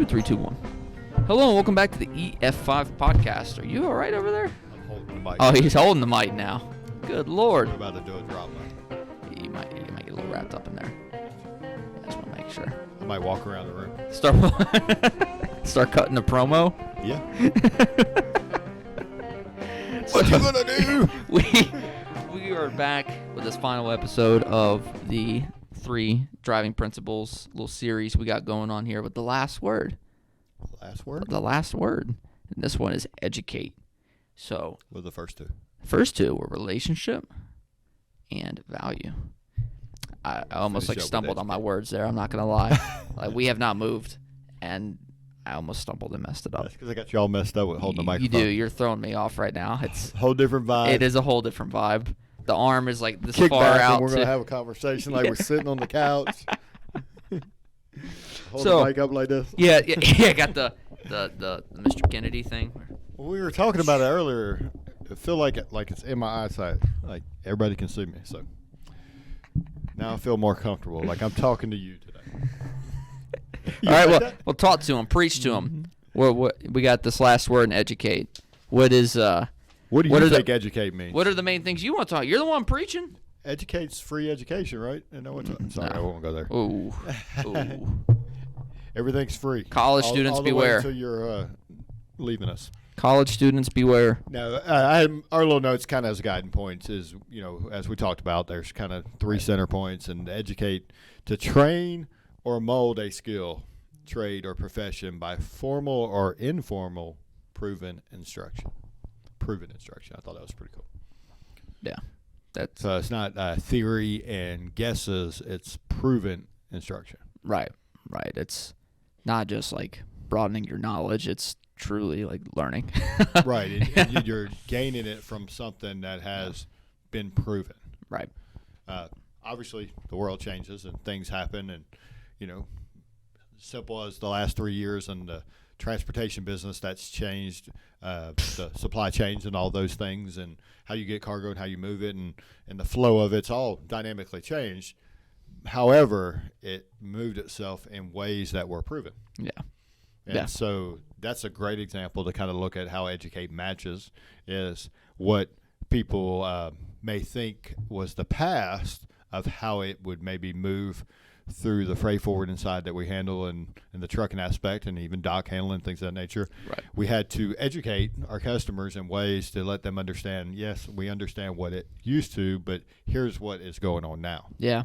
3, 2, 1. Hello and welcome back to the EF5 podcast. Are you all right over there? I'm holding the mic. Oh, he's holding the mic now. Good Lord. We're about to do a drop mic. You might get a little wrapped up in there. I just want to make sure. I might walk around the room. Start cutting the promo. Yeah. What you gonna do? We are back with this final episode of the 3 driving principles little series we got going on here with the last word. Last word? The last word. And this one is educate. So What are the first two? First two were relationship and value. I almost stumbled on my words there. I'm not going to lie. We have not moved, and I almost stumbled and messed it up. That's because I got you all messed up with holding the microphone. You do. You're throwing me off right now. It's whole different vibe. It is a whole different vibe. The arm is like this Kick far back out. and we're going to have a conversation like we're sitting on the couch. Hold So- the mic up like this. Yeah. Got the Mr. Kennedy thing. Well, we were talking about it earlier. I feel like it's in my eyesight. Like everybody can see me. So now I feel more comfortable. Like I'm talking to you today. All right. Well, talk to him. Preach to him. What we got this last word in educate. What is What do you think educate means? What are the main things you want to talk? You're the one preaching. Educate's free education, right? Sorry, I won't go there. Ooh. Everything's free. College students all the beware. way until you're leaving us. College students beware. Now, I had our little notes kind of as guiding points is, as we talked about, there's kind of 3 center points, and educate to train or mold a skill, trade, or profession by formal or informal proven instruction. Proven instruction. I thought that was pretty cool. Yeah. So it's not theory and guesses, it's proven instruction. Right. It's not just like broadening your knowledge. It's truly like learning. Right. And you're gaining it from something that has been proven. Right. Obviously, the world changes and things happen. And, simple as the last 3 years in the transportation business, that's changed the supply chains and all those things and how you get cargo and how you move it and the flow of it's all dynamically changed. However, it moved itself in ways that were proven. Yeah. And so that's a great example to kind of look at how educate matches is what people may think was the past of how it would maybe move through the freight forwarding side that we handle and the trucking aspect and even dock handling, things of that nature. Right. We We had to educate our customers in ways to let them understand, yes, we understand what it used to, but here's what is going on now. Yeah.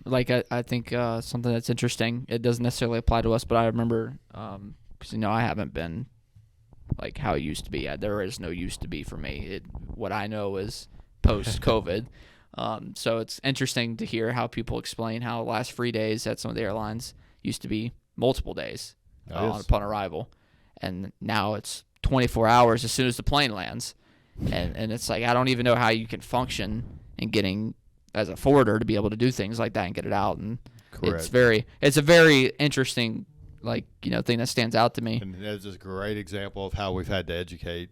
Like I think something that's interesting. It doesn't necessarily apply to us, but I remember because I haven't been like how it used to be. There is no used to be for me. What I know is post COVID. So it's interesting to hear how people explain how the last 3 days at some of the airlines used to be multiple days upon arrival, and now it's 24 hours as soon as the plane lands, and it's like I don't even know how you can function in getting as a forwarder to be able to do things like that and get it out, and Correct. it's a very interesting thing that stands out to me. And that's a great example of how we've had to educate,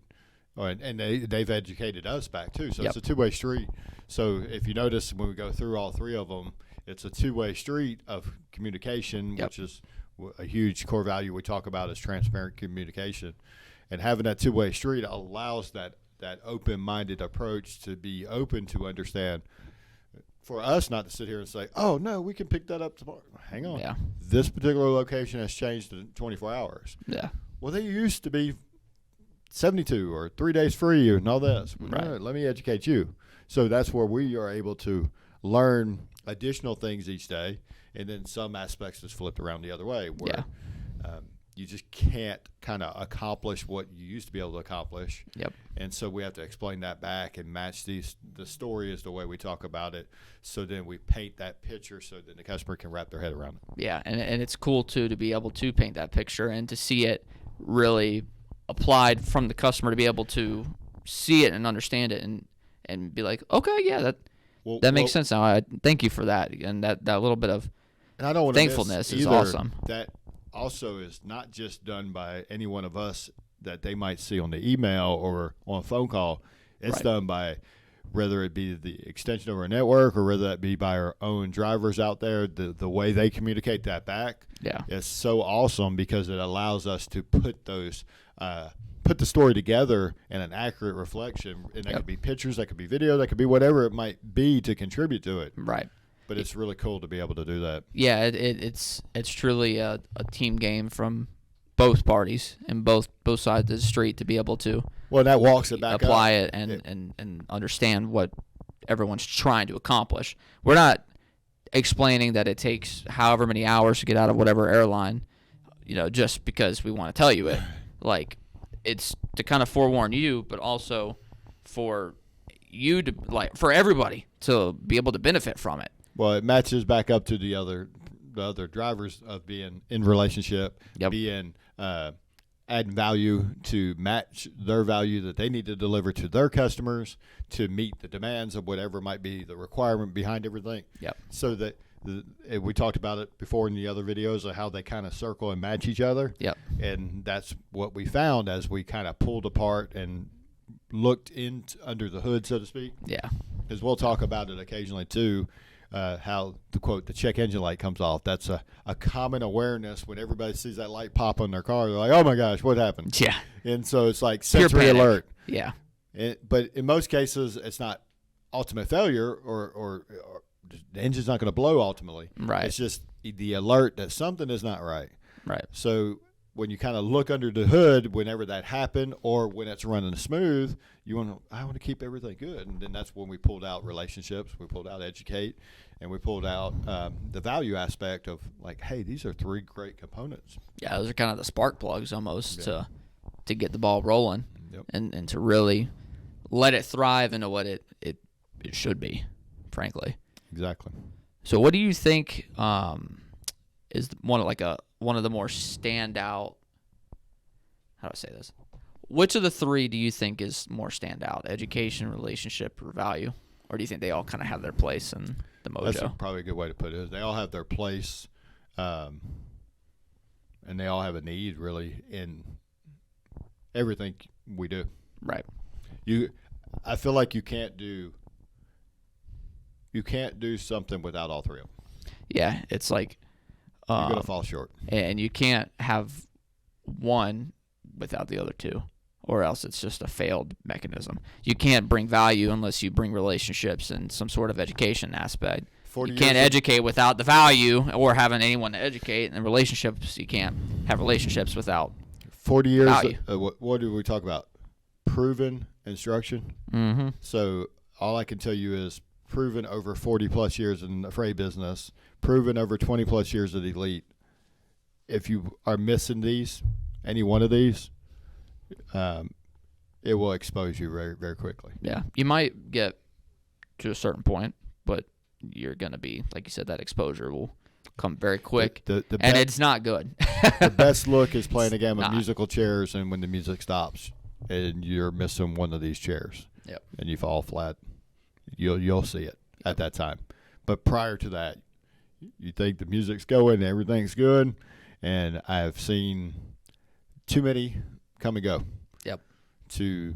and they've educated us back too. So It's a two-way street. So if you notice when we go through all 3 of them, it's a two-way street of communication, which is a huge core value we talk about is transparent communication. And having that two-way street allows that open-minded approach to be open to understand. For us not to sit here and say, oh, no, we can pick that up tomorrow. Hang on. Yeah. This particular location has changed in 24 hours. Yeah. Well, they used to be 72 or 3 days free and all this. Right. No, let me educate you. So that's where we are able to learn additional things each day, and then some aspects just flipped around the other way where you just can't kind of accomplish what you used to be able to accomplish. Yep. And so we have to explain that back and match the story is the way we talk about it. So then we paint that picture so that the customer can wrap their head around it. Yeah, and it's cool too to be able to paint that picture and to see it really applied from the customer to be able to see it and understand it and be like, okay, yeah, that makes sense now. I thank you for that, and that little bit of and I don't want thankfulness is awesome. That also is not just done by any one of us that they might see on the email or on a phone call. It's done by whether it be the extension of our network or whether that be by our own drivers out there, the way they communicate that back is so awesome because it allows us to put those put the story together in an accurate reflection. And that could be pictures, that could be video, that could be whatever it might be to contribute to it. Right. But it's really cool to be able to do that. Yeah, it's truly a team game from both parties and both sides of the street to be able to that walks it back apply up. It and understand what everyone's trying to accomplish. We're not explaining that it takes however many hours to get out of whatever airline, just because we want to tell you it. Like, it's to kind of forewarn you, but also for you to, like, for everybody to be able to benefit from it. Well, it matches back up to the other drivers of being in relationship, being adding value to match their value that they need to deliver to their customers to meet the demands of whatever might be the requirement behind everything. Yep. So that we talked about it before in the other videos of how they kind of circle and match each other. Yep. And that's what we found as we kind of pulled apart and looked under the hood, so to speak. Yeah. Because we'll talk about it occasionally too. How the check engine light comes off. That's a common awareness when everybody sees that light pop on their car. They're like, oh my gosh, what happened? Yeah. And so it's like sensory alert. Yeah. But in most cases, it's not ultimate failure or the engine's not going to blow ultimately. Right. It's just the alert that something is not right. Right. So when you kind of look under the hood, whenever that happened or when it's running smooth, I want to keep everything good. And then that's when we pulled out relationships, we pulled out educate, and we pulled out the value aspect of like, hey, these are three great components. Yeah, those are kind of the spark plugs almost to get the ball rolling and to really let it thrive into what it should be, frankly. Exactly. So what do you think is one of the more standout, how do I say this? Which of the three do you think is more standout? Education, relationship, or value? Or do you think they all kind of have their place in the mojo? That's probably a good way to put it. They all have their place, and they all have a need, really, in everything we do. Right. I feel like you can't do something without all three of them. Yeah, it's like you're going to fall short. And you can't have one without the other two, or else it's just a failed mechanism. You can't bring value unless you bring relationships and some sort of education aspect. You can't educate without the value or having anyone to educate, and relationships, you can't have relationships without 40 years, value. What did we talk about? Proven instruction. Mm-hmm. So all I can tell you is proven over 40-plus years in the freight business, proven over 20-plus years at Elite. If you are missing any one of these, it will expose you very, very quickly. Yeah. You might get to a certain point, but you're going to be, like you said, that exposure will come very quick, and it's not good. The best look is playing a game of musical chairs, and when the music stops and you're missing one of these chairs and you fall flat, you'll see it at that time. But prior to that, you think the music's going, everything's good, and I've seen too many come and go to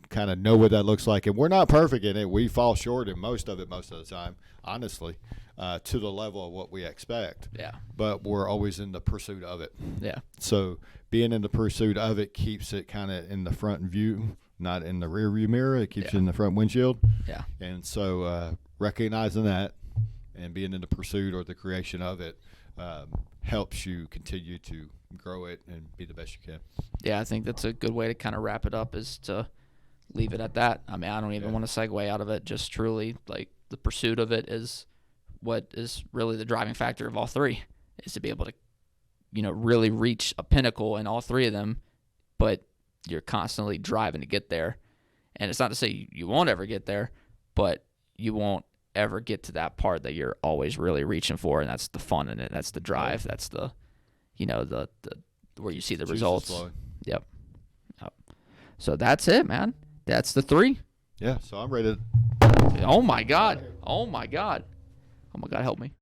kind of know what that looks like. And we're not perfect in it. We fall short in most of the time, honestly, to the level of what we expect. Yeah. But we're always in the pursuit of it. Yeah. So being in the pursuit of it keeps it kind of in the front view, not in the rear view mirror. It keeps you in the front windshield. Yeah. And so recognizing that and being in the pursuit or the creation of it helps you continue to grow it and be the best you can. Yeah, I think that's a good way to kind of wrap it up, is to leave it at that. I mean, I don't even want to segue out of it. Just truly, like, the pursuit of it is what is really the driving factor of all three, is to be able to, really reach a pinnacle in all three of them, but you're constantly driving to get there. And it's not to say you won't ever get there, but you won't ever get to that part that you're always really reaching for, and that's the fun in it. That's the drive. That's the, the where you see the results. Yep. So that's it, man. That's the three. Yeah. So I'm ready. Oh my God. Help me.